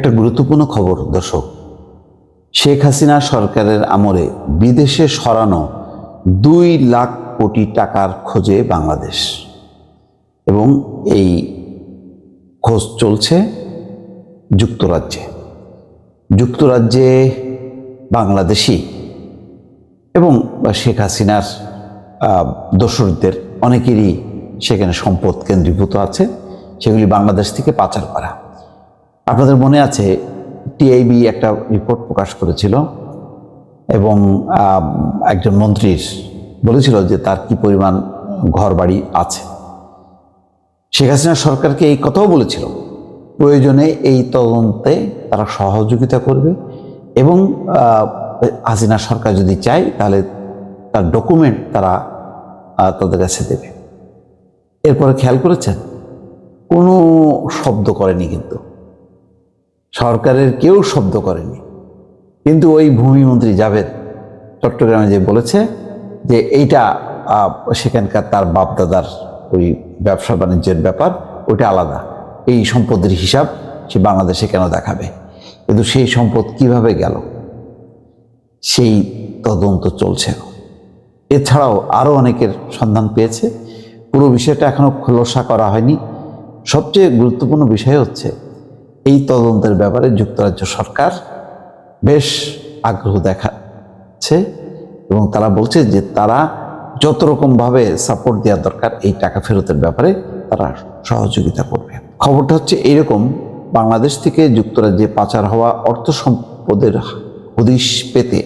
একটা গুরুত্বপূর্ণ খবর দর্শক, শেখ হাসিনা সরকারের আমলে বিদেশে সরানো 2 লাখ কোটি টাকার খোঁজে বাংলাদেশ, এবং এই খোঁজ চলছে যুক্তরাজ্যে বাংলাদেশি এবং শেখ হাসিনার দোসরদের অনেকেরই সেখানে সম্পদ কেন্দ্রীভূত আছে, সেগুলি বাংলাদেশ থেকে পাচার করা। আপনাদের মনে আছে টিআইবি একটা রিপোর্ট প্রকাশ করেছিল এবং একজন মন্ত্রীর বলেছিল যে তার কি পরিমাণ ঘর বাড়ি আছে। শেখ হাসিনা সরকারকে এই কথাও বলেছিল প্রয়োজনে এই তদন্তে তারা সহযোগিতা করবে এবং হাসিনা সরকার যদি চায় তাহলে তার ডকুমেন্ট তারা তাদের কাছে দেবে। এরপরে খেয়াল করেছেন কোনো শব্দ করেনি, কিন্তু সরকারের কেউ শব্দ করেনি, কিন্তু ওই ভূমিমন্ত্রী জাভেদ চট্টগ্রামে যে বলেছে যে এইটা সেখানকার তার বাপদাদার ওই ব্যবসা বাণিজ্যের ব্যাপার, ওইটা আলাদা, এই সম্পদের হিসাব সে বাংলাদেশে কেন দেখাবে। কিন্তু সেই সম্পদ কিভাবে গেল সেই তদন্ত চলছে। এছাড়াও আরও অনেকের সন্ধান পেয়েছে, পুরো বিষয়টা এখনো খোলসা করা হয়নি। সবচেয়ে গুরুত্বপূর্ণ বিষয় হচ্ছে এই তদন্তের ব্যাপারে যুক্তরাজ্য সরকার বেশ আগ্রহ দেখাচ্ছে এবং তারা বলছে যে তারা যত রকমভাবে সাপোর্ট দেওয়া দরকার এই টাকা ফেরতের ব্যাপারে তারা সহযোগিতা করবে। খবরটা হচ্ছে এইরকম, বাংলাদেশ থেকে যুক্তরাজ্যে পাচার হওয়া অর্থ সম্পদের হদিশ পেতে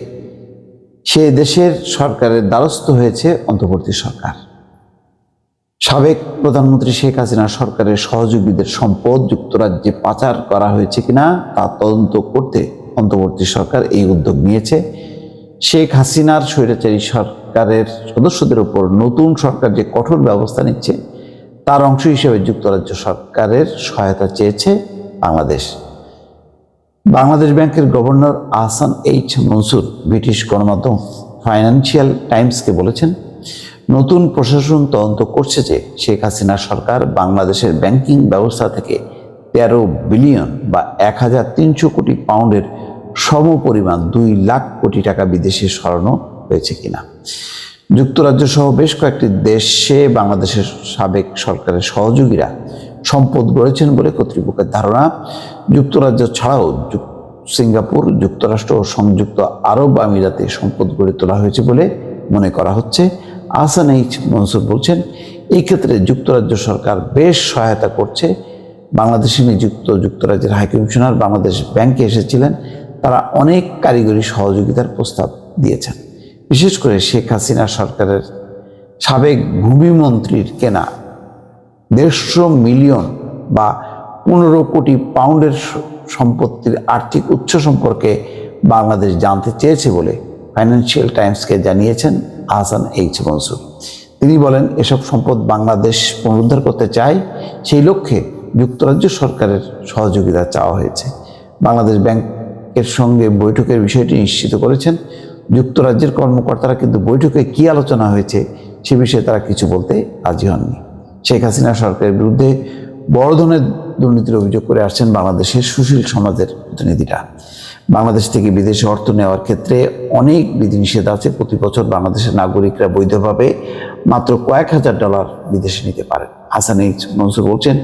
সে দেশের সরকারের দ্বারস্থ হয়েছে অন্তর্বর্তী সরকার। সাবেক প্রধানমন্ত্রী শেখ হাসিনা সরকারের সহযোগীদের সম্পদ যুক্তরাজ্যে পাচার করা হয়েছে কিনা তা তদন্ত করতে অন্তর্বর্তী সরকার এই উদ্যোগ নিয়েছে। শেখ হাসিনার স্বৈরাচারী সরকারের সদস্যদের উপর নতুন সরকার যে কঠোর ব্যবস্থা নিচ্ছে তার অংশ হিসেবে যুক্তরাজ্য সরকারের সহায়তা চেয়েছে বাংলাদেশ ব্যাংকের governor Ahsan H Mansur British গণমাধ্যম ফাইন্যান্সিয়াল টাইমসকে বলেছেন, নতুন প্রশাসন তদন্ত করছে যে শেখ হাসিনা সরকার বাংলাদেশের ব্যাংকিং ব্যবস্থা থেকে 13 বিলিয়ন বা 1300 কোটি পাউন্ডের সমপরিমাণ 2 লাখ কোটি টাকা বিদেশে সরানো হয়েছে কিনা। যুক্তরাজ্য সহ বেশ কয়েকটি দেশে বাংলাদেশের সাবেক সরকারের সহযোগীরা সম্পদ গড়েছেন বলে কর্তৃপক্ষের ধারণা। যুক্তরাজ্য ছাড়াও সিঙ্গাপুর, যুক্তরাষ্ট্র ও সংযুক্ত আরব আমিরাতে সম্পদ গড়ে তোলা হয়েছে বলে মনে করা হচ্ছে। আহসান এইচ মনসুর বলছেন, এই ক্ষেত্রে যুক্তরাজ্য সরকার বেশ সহায়তা করছে। বাংলাদেশে নিযুক্ত যুক্তরাজ্যের হাইকমিশনার বাংলাদেশ ব্যাংকে এসেছিলেন, তারা অনেক কারিগরি সহযোগিতার প্রস্তাব দিয়েছেন। বিশেষ করে শেখ হাসিনা সরকারের সাবেক ভূমিমন্ত্রীর কেনা 150 মিলিয়ন বা 15 কোটি পাউন্ডের সম্পত্তির আর্থিক উৎস সম্পর্কে বাংলাদেশ জানতে চেয়েছে বলে ফাইন্যান্সিয়াল টাইমসকে জানিয়েছেন আহসান এইচ মনসুর। তিনি বলেন, এসব সম্পদ বাংলাদেশ পুনরুদ্ধার করতে চায়, সেই লক্ষ্যে যুক্তরাজ্য সরকারের সহযোগিতা চাওয়া হয়েছে। বাংলাদেশ ব্যাংকের সঙ্গে বৈঠকের বিষয়টি নিশ্চিত করেছেন যুক্তরাজ্যের কর্মকর্তারা, কিন্তু বৈঠকে কি আলোচনা হয়েছে সে বিষয়ে তারা কিছু বলতে রাজি হননি। শেখ হাসিনা সরকারের বিরুদ্ধে বড় ধরনের দুর্নীতির অভিযোগ করে আসছেন বাংলাদেশের সুশীল সমাজের প্রতিনিধিরা। বাংলাদেশ থেকে বিদেশে অর্থ নেওয়ার ক্ষেত্রে অনেক বিধিনিষেধ আছে। প্রতি বছর বাংলাদেশের নাগরিকরা বৈধভাবে মাত্র কয়েক হাজার ডলার বিদেশে নিতে পারেন। আহসান এইচ মনসুর বলছেন,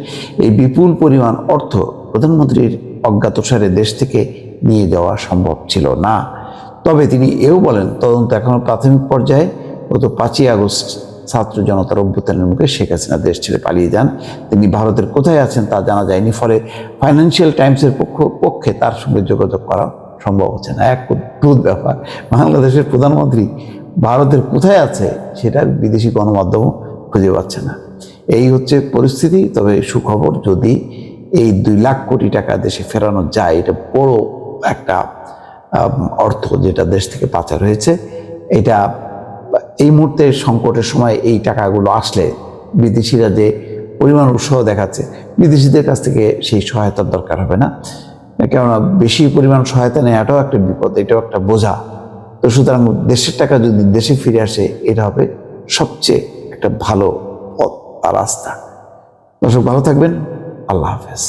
এই বিপুল পরিমাণ অর্থ প্রধানমন্ত্রীর অজ্ঞাতসারে দেশ থেকে নিয়ে যাওয়া সম্ভব ছিল না। তবে তিনি এও বলেন, তদন্ত এখনও প্রাথমিক পর্যায়ে। গত 5ই আগস্ট ছাত্র জনতার অভ্যুত্থানের মুখে শেখ হাসিনা দেশ ছেড়ে পালিয়ে যান। তিনি ভারতের কোথায় আছেন তা জানা যায়নি, ফলে ফাইন্যান্সিয়াল টাইমসের পক্ষে তার সঙ্গে যোগাযোগ করা সম্ভব হচ্ছে না। এক অদ্ভুত ব্যাপার, বাংলাদেশের প্রধানমন্ত্রী ভারতের কোথায় আছে সেটা বিদেশি গণমাধ্যমও খুঁজে পাচ্ছে না। এই হচ্ছে পরিস্থিতি। তবে সুখবর, যদি এই 2 লাখ কোটি টাকা দেশে ফেরানো যায়, এটা বড় একটা অর্থ যেটা দেশ থেকে পাচার হয়েছে। এটা এই মুহূর্তে সংকটের সময় এই টাকাগুলো আসলে বিদেশিরা যে পরিমাণ উৎসাহ দেখাচ্ছে, বিদেশিদের কাছ থেকে সেই সহায়তার দরকার হবে না। কেননা বেশি পরিমাণ সহায়তা নেওয়াটাও একটা বিপদ, এটাও একটা বোঝা। তো সুতরাং দেশের টাকা যদি দেশে ফিরে আসে, এটা হবে সবচেয়ে একটা ভালো পথ বা রাস্তা। দর্শক, ভালো থাকবেন। আল্লাহ হাফেজ।